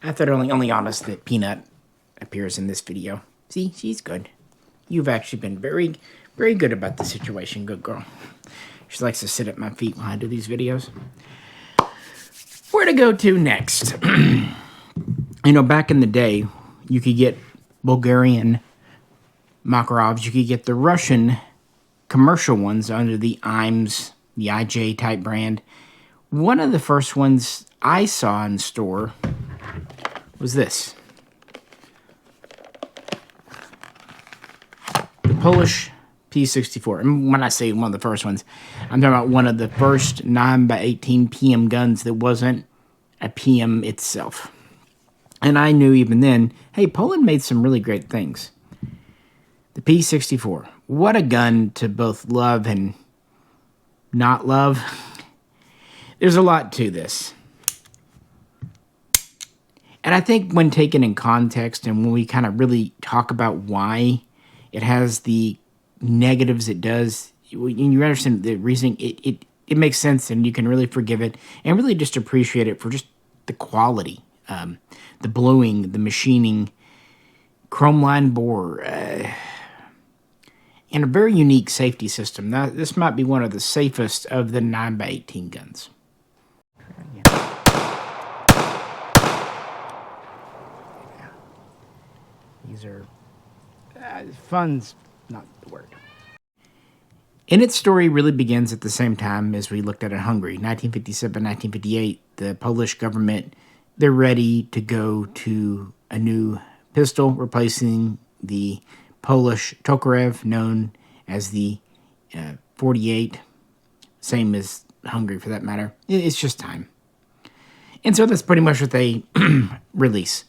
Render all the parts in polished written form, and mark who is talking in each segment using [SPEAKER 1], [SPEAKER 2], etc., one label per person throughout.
[SPEAKER 1] I thought only honest that Peanut appears in this video. See, she's good. You've actually been very, very good about the situation. Good girl. She likes to sit at my feet while I do these videos. Where to go to next? You know, back in the day, you could get Bulgarian Makarovs. You could get the Russian commercial ones under the IMS, the IJ type brand. One of the first ones I saw in store was this. The Polish P64. And when I say one of the first ones, I'm talking about one of the first 9x18 PM guns that wasn't a PM itself. And I knew even then, hey, Poland made some really great things. The P64. What a gun to both love and not love. There's a lot to this. And I think when taken in context and when we kind of really talk about why it has the negatives it does, you understand the reasoning, it makes sense and you can really forgive it and really just appreciate it for just the quality. The bluing, the machining, chrome line bore, and a very unique safety system. Now, this might be one of the safest of the 9x18 guns. These are fun's not the word. And its story really begins at the same time as we looked at in Hungary. 1957, 1958, the Polish government, they're ready to go to a new pistol, replacing the Polish Tokarev, known as the 48, same as Hungary for that matter. It's just time. And so that's pretty much what they release.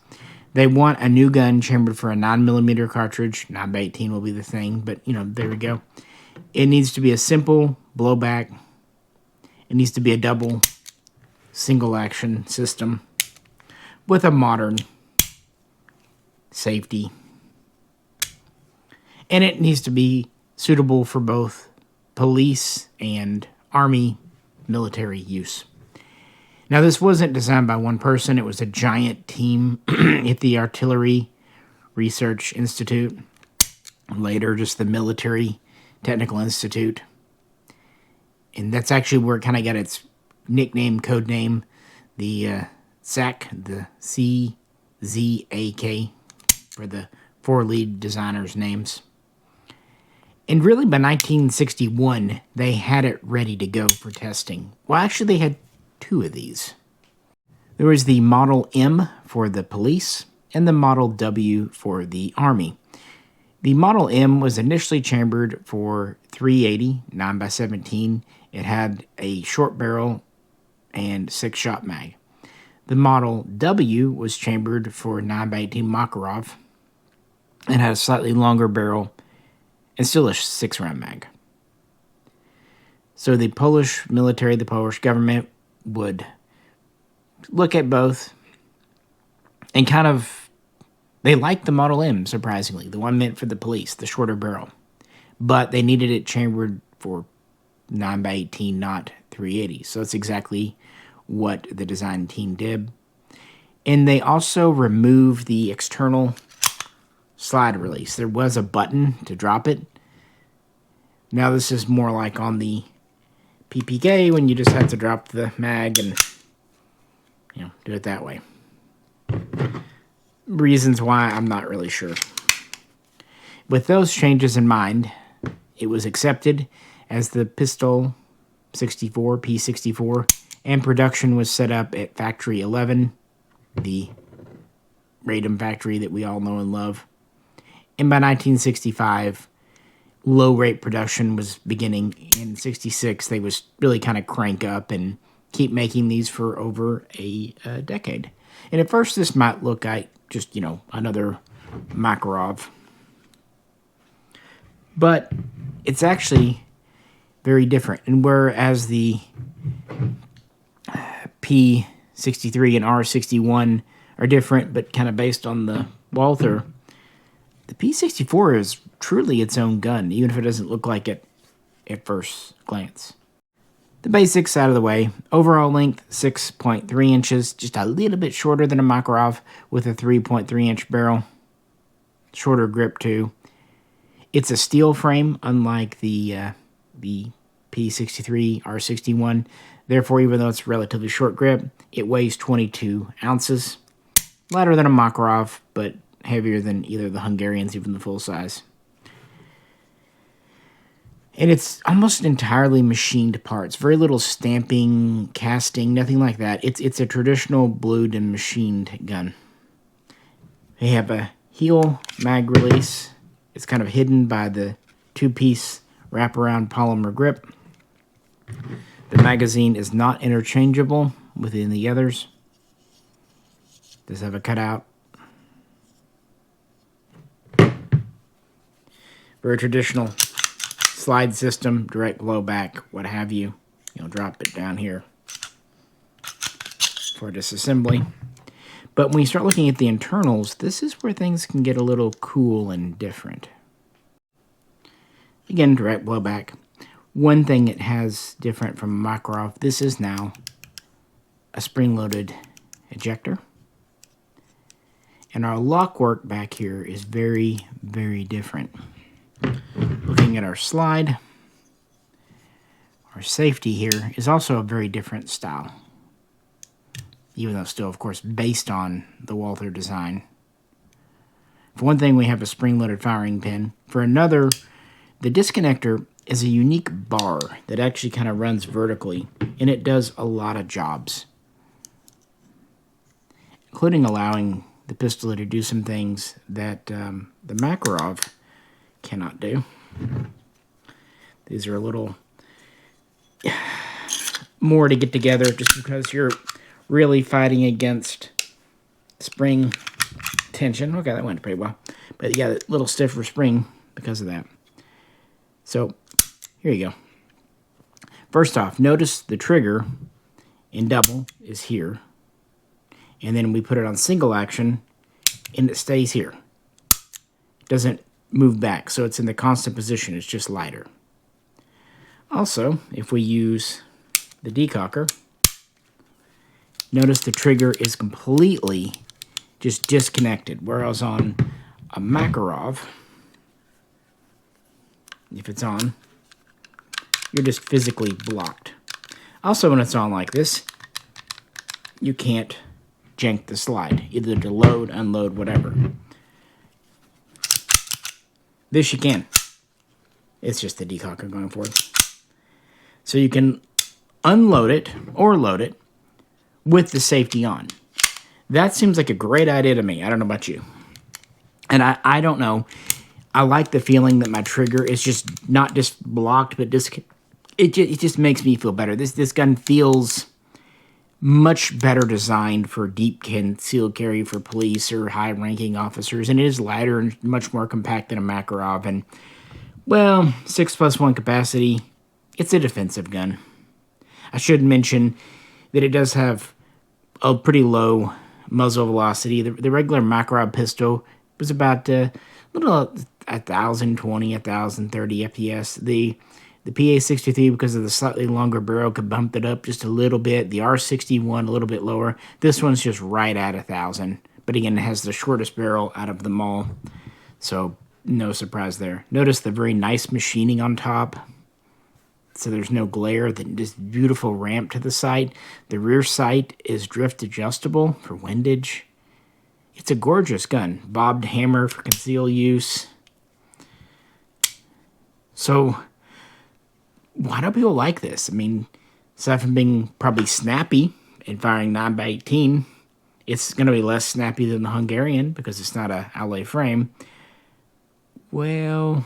[SPEAKER 1] They want a new gun chambered for a 9mm cartridge. 9x18 will be the thing, but, you know, there we go. It needs to be a simple blowback. It needs to be a double single action system with a modern safety. And it needs to be suitable for both police and army military use. Now, this wasn't designed by one person. It was a giant team at the Artillery Research Institute, later just the Military Technical Institute. And that's actually where it kind of got its nickname, code name, the SAC, the CZAK, for the four lead designers' names. And really, by 1961, they had it ready to go for testing. Well, actually, they had two of these. There was the Model M for the police and the Model W for the Army. The Model M was initially chambered for 380, 9x17. It had a short barrel and 6-shot mag. The Model W was chambered for 9x18 Makarov and had a slightly longer barrel and still a 6-round mag. So the Polish military, the Polish government, would look at both and kind of, they liked the Model M, surprisingly, the one meant for the police, the shorter barrel. But they needed it chambered for 9x18, not 380. So that's exactly what the design team did. And they also removed the external slide release. There was a button to drop it. Now this is more like on the PPK when you just have to drop the mag and, you know, do it that way. Reasons why, I'm not really sure. With those changes in mind, it was accepted as the Pistol 64, P64, and production was set up at Factory 11, the Radom factory that we all know and love. And by 1965, low-rate production was beginning. In 66, they was really kind of crank up and keep making these for over a decade. And at first, this might look like just, you know, another Makarov. But it's actually very different. And whereas the P63 and R61 are different, but kind of based on the Walther, the P64 is truly its own gun, even if it doesn't look like it at first glance. The basics out of the way. Overall length, 6.3 inches, just a little bit shorter than a Makarov with a 3.3 inch barrel. Shorter grip too. It's a steel frame, unlike the P63 R61. Therefore, even though it's relatively short grip, it weighs 22 ounces. Lighter than a Makarov, but heavier than either the Hungarians, even the full size. And it's almost entirely machined parts. Very little stamping, casting, nothing like that. It's a traditional blued and machined gun. They have a heel mag release. It's kind of hidden by the two-piece wraparound polymer grip. The magazine is not interchangeable within the others. Does have a cutout. Very traditional slide system, direct blowback, what have you. You'll drop it down here for disassembly. But when you start looking at the internals, this is where things can get a little cool and different. Again, direct blowback. One thing it has different from Makarov, this is now a spring-loaded ejector. And our lock work back here is very, very different. Looking at our slide, our safety here is also a very different style. Even though still, of course, based on the Walther design. For one thing, we have a spring-loaded firing pin. For another, the disconnector is a unique bar that actually kind of runs vertically, and it does a lot of jobs, including allowing the pistol to do some things that the Makarov cannot do. These are a little more to get together just because you're really fighting against spring tension. Okay, that went pretty well. But yeah, a little stiffer spring because of that. So, here you go. First off, notice the trigger in double is here. And then we put it on single action, and it stays here. It doesn't move back, so it's in the constant position. It's just lighter. Also, if we use the decocker, notice the trigger is completely just disconnected, whereas on a Makarov, if it's on, you're just physically blocked. Also, when it's on like this, you can't jank the slide, either to load, unload, whatever. This you can. It's just the decocker going forward. So you can unload it or load it with the safety on. That seems like a great idea to me. I don't know about you. And I don't know. I like the feeling that my trigger is just not just blocked, but it just makes me feel better. This gun feels much better designed for deep concealed carry for police or high-ranking officers, and it is lighter and much more compact than a Makarov. And, well, 6+1 capacity, it's a defensive gun. I should mention that it does have a pretty low muzzle velocity. The regular Makarov pistol was about a little 1,020, 1,030 FPS. The PA63, because of the slightly longer barrel, could bump it up just a little bit. The R61, a little bit lower. This one's just right at 1,000. But again, it has the shortest barrel out of them all. So, no surprise there. Notice the very nice machining on top. So there's no glare. This beautiful ramp to the sight. The rear sight is drift adjustable for windage. It's a gorgeous gun. Bobbed hammer for conceal use. So, why do people like this? I mean, aside from being probably snappy and firing 9x18, it's going to be less snappy than the Hungarian because it's not a alloy frame. Well,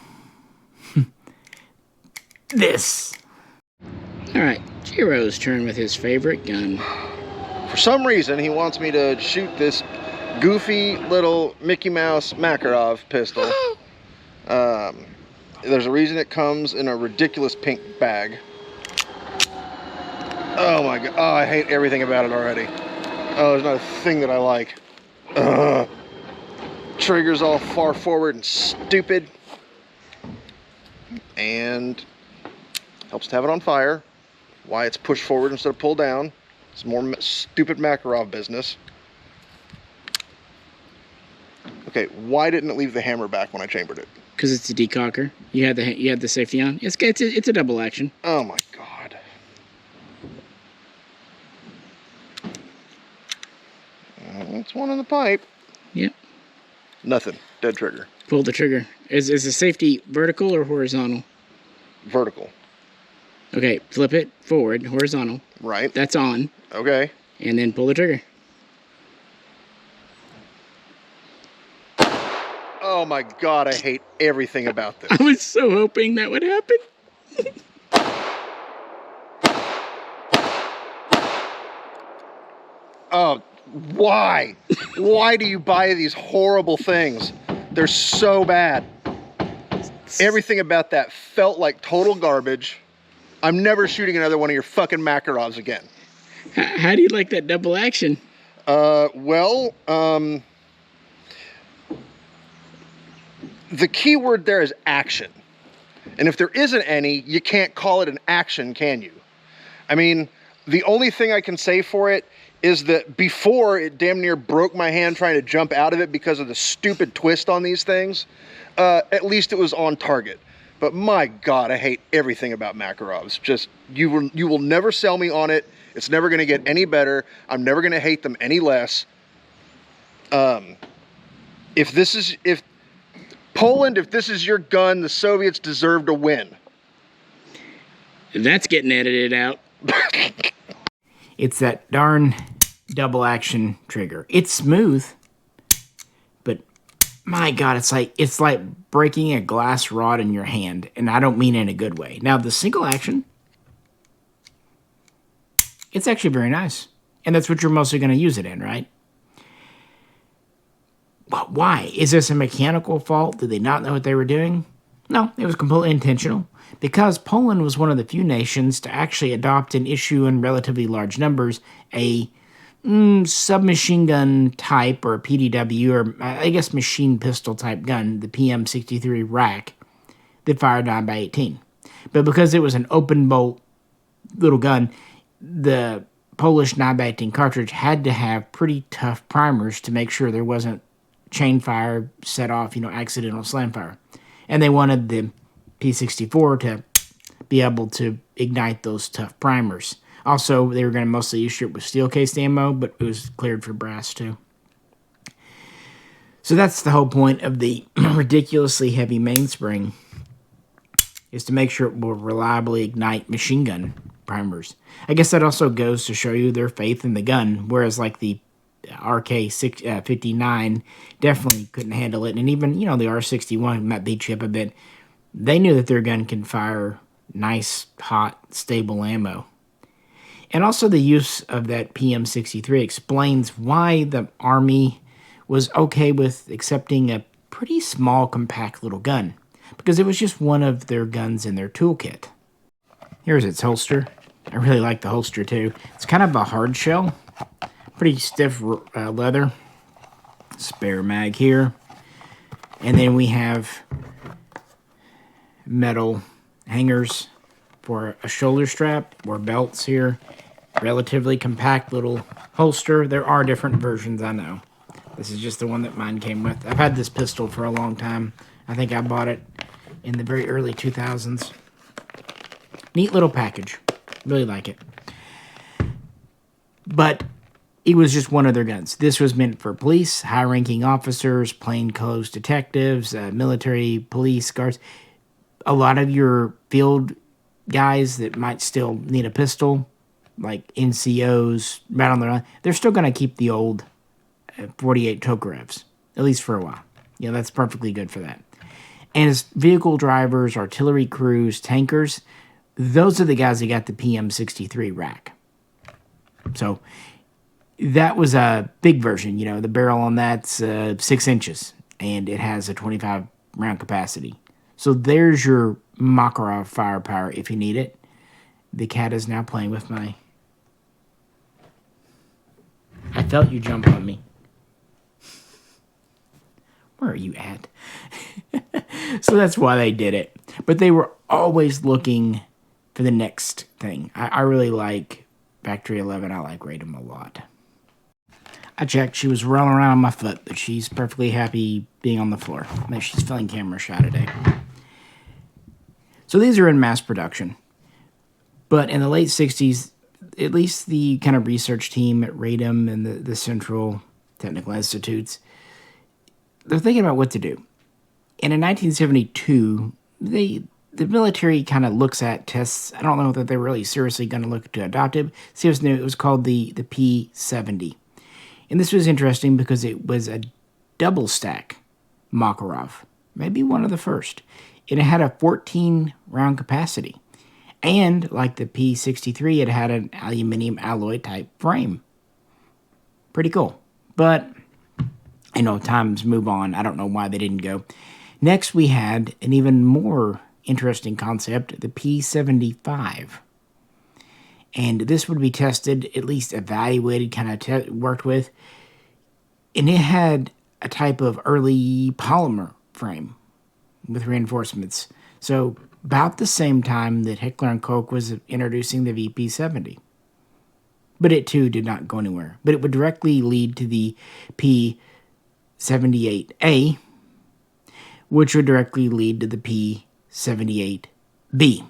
[SPEAKER 1] this. All right, Jiro's turn with his favorite gun.
[SPEAKER 2] For some reason, he wants me to shoot this goofy little Mickey Mouse Makarov pistol. There's a reason it comes in a ridiculous pink bag. Oh my god. Oh, I hate everything about it already. Oh, there's not a thing that I like. Trigger's all far forward and stupid. And helps to have it on fire. Why it's pushed forward instead of pulled down. It's more stupid Makarov business. Okay, why didn't it leave the hammer back when I chambered it?
[SPEAKER 1] Because it's a decocker. You had the safety on. It's a double action.
[SPEAKER 2] Oh my god. It's one in the pipe.
[SPEAKER 1] Yep.
[SPEAKER 2] Nothing. Dead trigger.
[SPEAKER 1] Pull the trigger. Is the safety vertical or horizontal?
[SPEAKER 2] Vertical.
[SPEAKER 1] Okay, flip it forward, horizontal.
[SPEAKER 2] Right.
[SPEAKER 1] That's on.
[SPEAKER 2] Okay.
[SPEAKER 1] And then pull the trigger.
[SPEAKER 2] Oh my god, I hate everything about this.
[SPEAKER 1] I was so hoping that would happen.
[SPEAKER 2] Oh, why? Why do you buy these horrible things? They're so bad. Everything about that felt like total garbage. I'm never shooting another one of your fucking Makarovs again.
[SPEAKER 1] How do you like that double action?
[SPEAKER 2] The key word there is action. And if there isn't any, you can't call it an action, can you? I mean, the only thing I can say for it is that before it damn near broke my hand trying to jump out of it because of the stupid twist on these things, at least it was on target. But my God, I hate everything about Makarovs. Just, you will never sell me on it. It's never going to get any better. I'm never going to hate them any less. If Poland, if this is your gun, the Soviets deserve to win.
[SPEAKER 1] That's getting edited out. It's that darn double action trigger. It's smooth, but my God, it's like breaking a glass rod in your hand, and I don't mean in a good way. Now, the single action, it's actually very nice, and that's what you're mostly going to use it in, right? But why? Is this a mechanical fault? Did they not know what they were doing? No, it was completely intentional. Because Poland was one of the few nations to actually adopt and issue in relatively large numbers a submachine gun type, or Pt.2, or I guess machine pistol type gun, the PM63 rack, that fired 9x18. But because it was an open bolt little gun, the Polish 9x18 cartridge had to have pretty tough primers to make sure there wasn't chain fire, set off, accidental slam fire. And they wanted the P64 to be able to ignite those tough primers. Also, they were going to mostly issue it with steel-cased ammo, but it was cleared for brass too. So that's the whole point of the ridiculously heavy mainspring, is to make sure it will reliably ignite machine gun primers. I guess that also goes to show you their faith in the gun, whereas like the RK59 definitely couldn't handle it, and even the R61 might beat you up a bit. They knew that their gun can fire nice, hot, stable ammo. And also the use of that PM63 explains why the Army was okay with accepting a pretty small, compact little gun, because it was just one of their guns in their toolkit. Here's its holster. I really like the holster too. It's kind of a hard shell, pretty stiff leather. Spare mag here. And then we have metal hangers for a shoulder strap or belts here. Relatively compact little holster. There are different versions, I know. This is just the one that mine came with. I've had this pistol for a long time. I think I bought it in the very early 2000s. Neat little package. Really like it. But it was just one of their guns. This was meant for police, high-ranking officers, plainclothes detectives, military, police, guards. A lot of your field guys that might still need a pistol, like NCOs, right on their own, they're still going to keep the old 48 Tokarevs, at least for a while. That's perfectly good for that. And as vehicle drivers, artillery crews, tankers, those are the guys that got the PM63 rack. So that was a big version. The barrel on that's 6 inches, and it has a 25 round capacity. So there's your Makarov firepower if you need it. The cat is now playing with my... I felt you jump on me. Where are you at? So that's why they did it. But they were always looking for the next thing. I really like Factory 11. I like Radom a lot. I checked. She was rolling around on my foot, but she's perfectly happy being on the floor. Maybe she's feeling camera shy today. So these are in mass production. But in the late 60s, at least the kind of research team at Radom and the Central Technical Institutes, they're thinking about what to do. And in 1972, the military kind of looks at tests. I don't know that they're really seriously going to look to adopt it. See what's new. It was called the P70. And this was interesting because it was a double stack Makarov, maybe one of the first. And it had a 14-round capacity. And like the P63, it had an aluminum alloy type frame. Pretty cool. But, times move on. I don't know why they didn't go. Next, we had an even more interesting concept, the P75. And this would be tested, at least evaluated, kind of worked with. And it had a type of early polymer frame with reinforcements. So about the same time that Heckler & Koch was introducing the VP70. But it, too, did not go anywhere. But it would directly lead to the P78A, which would directly lead to the P78B.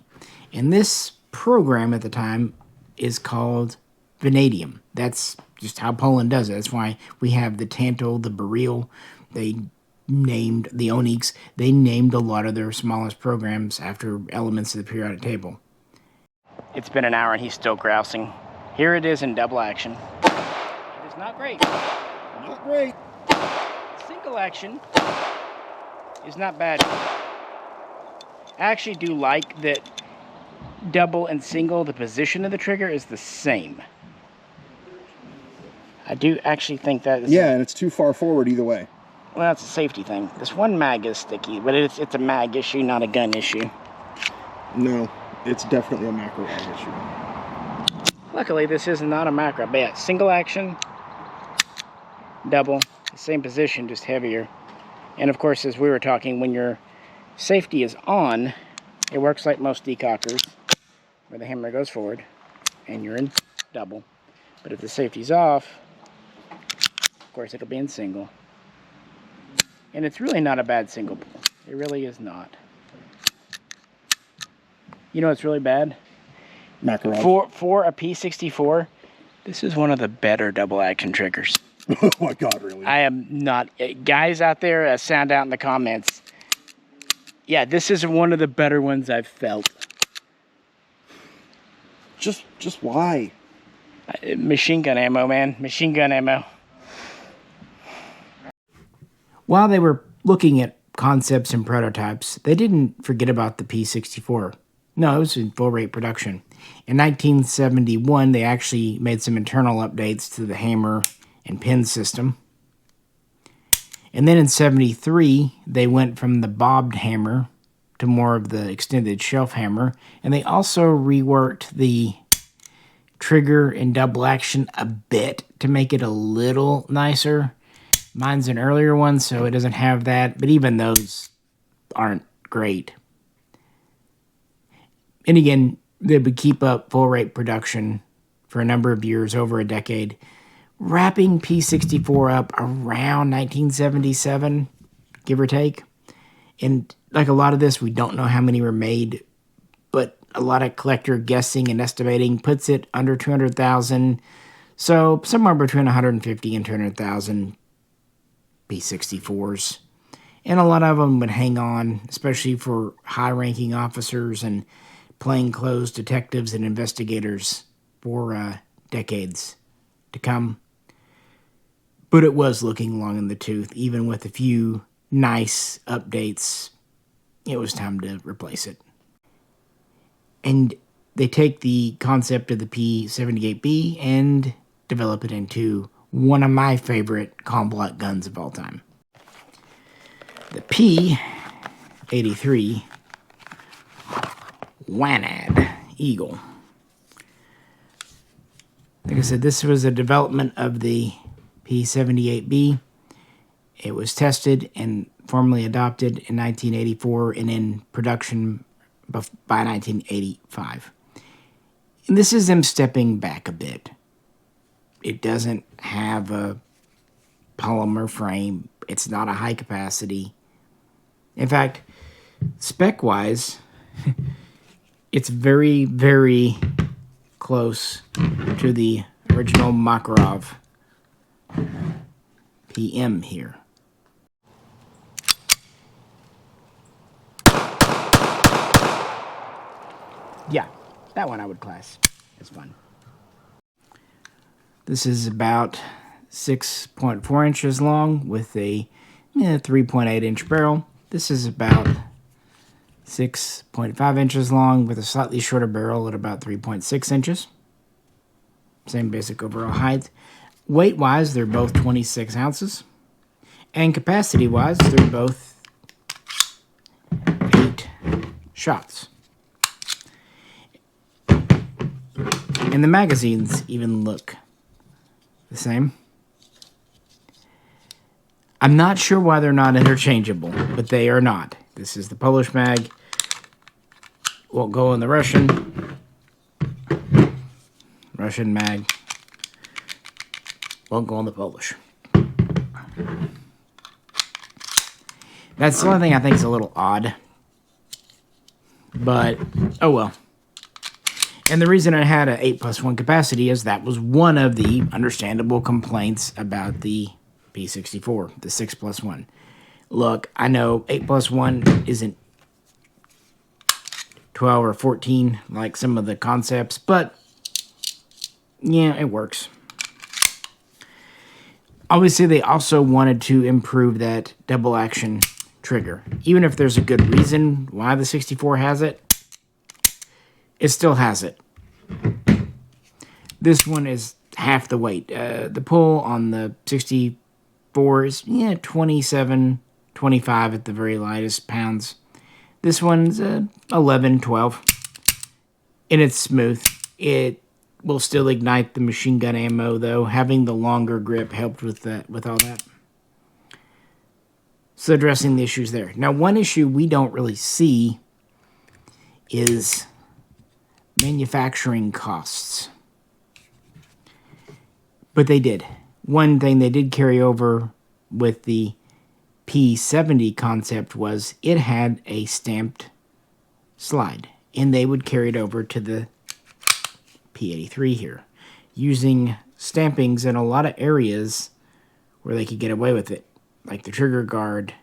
[SPEAKER 1] And this program at the time is called vanadium. That's just how Poland does it. That's why we have the Tantal, the Beryl. They named the Onyx. They named a lot of their smallest programs after elements of the periodic table. It's been an hour and he's still grousing. Here it is in double action. It is not great.
[SPEAKER 2] Not great.
[SPEAKER 1] Single action is not bad. I actually do like that double and single, the position of the trigger is the same. I do actually think that is...
[SPEAKER 2] Yeah, and it's too far forward either way.
[SPEAKER 1] Well, that's a safety thing. This one mag is sticky, but it's a mag issue, not a gun issue.
[SPEAKER 2] No, it's definitely a macro issue.
[SPEAKER 1] Luckily, this is not a macro. But yeah, single action, double, same position, just heavier. And of course, as we were talking, when your safety is on, it works like most decockers, where the hammer goes forward, and you're in double. But if the safety's off, of course, it'll be in single. And it's really not a bad single pull. It really is not. You know what's really bad?
[SPEAKER 2] Makarov.
[SPEAKER 1] For a P64, this is one of the better double action triggers.
[SPEAKER 2] Oh my God, really?
[SPEAKER 1] I am not... Guys out there, sound out in the comments. Yeah, this is one of the better ones I've felt.
[SPEAKER 2] Just why?
[SPEAKER 1] Machine gun ammo, man. Machine gun ammo. While they were looking at concepts and prototypes, they didn't forget about the P64. No, it was in full rate production. In 1971, they actually made some internal updates to the hammer and pin system. And then in 73, they went from the bobbed hammer to more of the extended shelf hammer. And they also reworked the trigger and double action a bit to make it a little nicer. Mine's an earlier one, so it doesn't have that. But even those aren't great. And again, they would keep up full rate production for a number of years, over a decade, wrapping P64 up around 1977, give or take. And like a lot of this, we don't know how many were made, but a lot of collector guessing and estimating puts it under 200,000. So somewhere between 150 and 200,000 P64s. And a lot of them would hang on, especially for high-ranking officers and plainclothes detectives and investigators for decades to come. But it was looking long in the tooth. Even with a few nice updates, it was time to replace it. And they take the concept of the P78B and develop it into one of my favorite combat guns of all time. The P83 Wanad Eagle. Like I said, this was a development of the P78B. It was tested and formally adopted in 1984 and in production by 1985. And this is them stepping back a bit. It doesn't have a polymer frame. It's not a high capacity. In fact, spec-wise, it's very, very close to the original Makarov PM here. Yeah, that one I would class. It's fun. This is about 6.4 inches long with a 3.8 inch barrel. This is about 6.5 inches long with a slightly shorter barrel at about 3.6 inches. Same basic overall height. Weight-wise, they're both 26 ounces. And capacity-wise, they're both 8 shots. And the magazines even look the same. I'm not sure why they're not interchangeable, but they are not. This is the Polish mag. Won't go in the Russian. Russian mag. Won't go on the Polish. That's the only thing I think is a little odd. But, oh well. And the reason I had an 8+1 capacity is that was one of the understandable complaints about the P64, the 6+1. Look, I know 8+1 isn't 12 or 14 like some of the concepts, but yeah, it works. Obviously, they also wanted to improve that double action trigger. Even if there's a good reason why the 64 has it, it still has it. This one is half the weight. The pull on the 64 is 27, 25 at the very lightest pounds. This one's 11, 12. And it's smooth. It will still ignite the machine gun ammo, though. Having the longer grip helped with that, with all that. So addressing the issues there. Now, one issue we don't really see is manufacturing costs. But they did. One thing they did carry over with the P70 concept was it had a stamped slide. And they would carry it over to the P83 here, using stampings in a lot of areas where they could get away with it, like the trigger guard,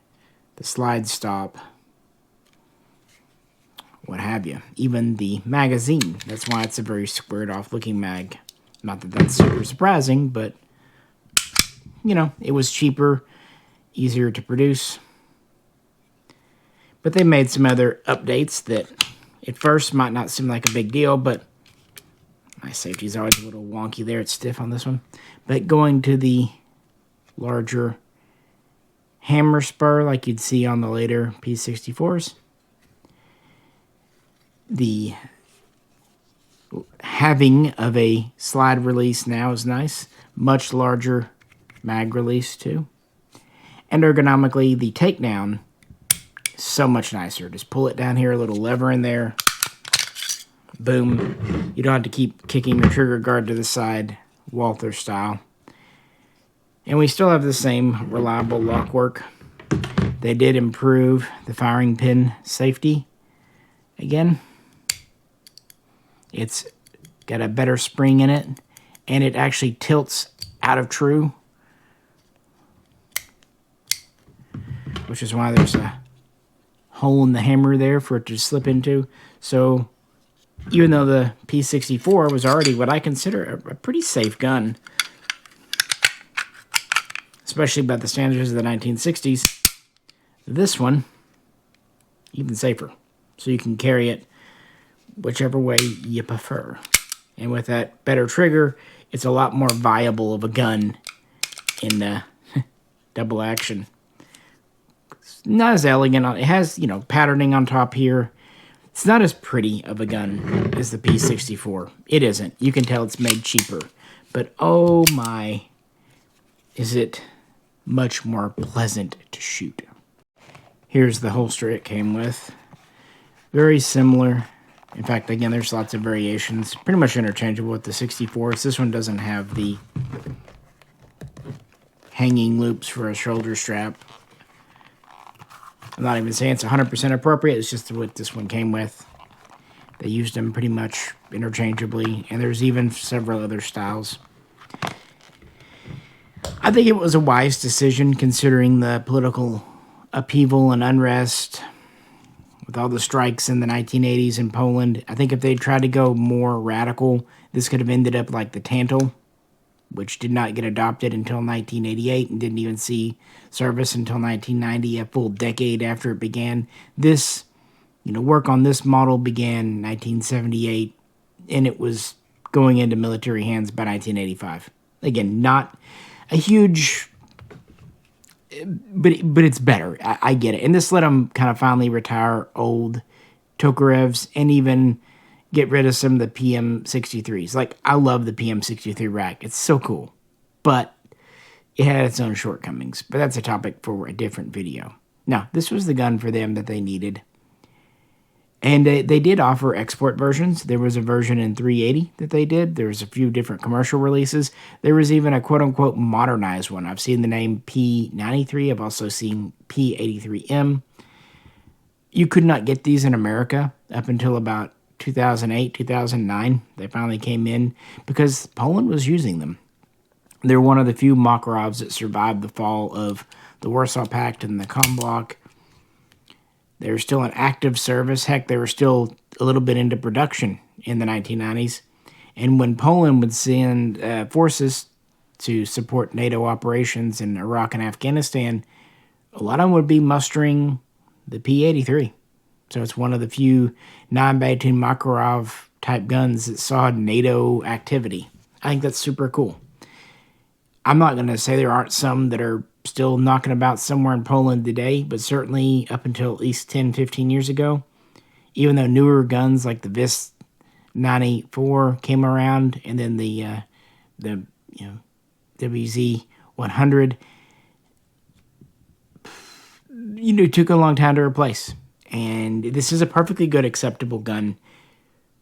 [SPEAKER 1] the slide stop, what have you. Even the magazine. That's why it's a very squared off looking mag. Not that that's super surprising, but you know, it was cheaper, easier to produce. But they made some other updates that at first might not seem like a big deal, but my safety is always a little wonky there. It's stiff on this one. But going to the larger hammer spur like you'd see on the later P64s, the having of a slide release now is nice. Much larger mag release too. And ergonomically, the takedown is so much nicer. Just pull it down here, a little lever in there. Boom. You don't have to keep kicking your trigger guard to the side, Walther style. And we still have the same reliable lock work. They did improve the firing pin safety. Again, it's got a better spring in it, and it actually tilts out of true, which is why there's a hole in the hammer there for it to slip into. So even though the P64 was already what I consider a pretty safe gun, especially by the standards of the 1960s, this one, even safer. So you can carry it whichever way you prefer. And with that better trigger, it's a lot more viable of a gun in double action. It's not as elegant. It has, you know, patterning on top here. It's not as pretty of a gun as the P64. It isn't. You can tell it's made cheaper. But oh my, is it much more pleasant to shoot. Here's the holster it came with. Very similar In fact, again, there's lots of variations. Pretty much interchangeable with the 64s. This one doesn't have the hanging loops for a shoulder strap. I'm not even saying it's 100% appropriate. It's just what this one came with. They used them pretty much interchangeably, and there's even several other styles. I think it was a wise decision considering the political upheaval and unrest with all the strikes in the 1980s in Poland. I think if they tried to go more radical, this could have ended up like the Tantal, which did not get adopted until 1988 and didn't even see service until 1990, a full decade after it began. This, work on this model began in 1978, and it was going into military hands by 1985. Again, not a huge, but it's better. I get it. And this let them kind of finally retire old Tokarevs and even get rid of some of the PM63s. Like, I love the PM63 rack. It's so cool. But it had its own shortcomings. But that's a topic for a different video. Now, this was the gun for them that they needed. And they did offer export versions. There was a version in 380 that they did. There was a few different commercial releases. There was even a quote-unquote modernized one. I've seen the name P93. I've also seen P83M. You could not get these in America up until about 2008, 2009. They finally came in because Poland was using them. They're one of the few Makarovs that survived the fall of the Warsaw Pact and the Kombloch. They were still in active service. Heck, they were still a little bit into production in the 1990s. And when Poland would send forces to support NATO operations in Iraq and Afghanistan, a lot of them would be mustering the P83. So it's one of the few 9x2 Makarov type guns that saw NATO activity. I think that's super cool. I'm not going to say there aren't some that are still knocking about somewhere in Poland today, but certainly up until at least 10, 15 years ago, even though newer guns like the VIS 94 came around and then the WZ 100, took a long time to replace. And this is a perfectly good, acceptable gun.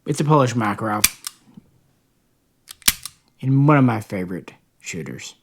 [SPEAKER 1] It's a Polish Makarov. And one of my favorite shooters.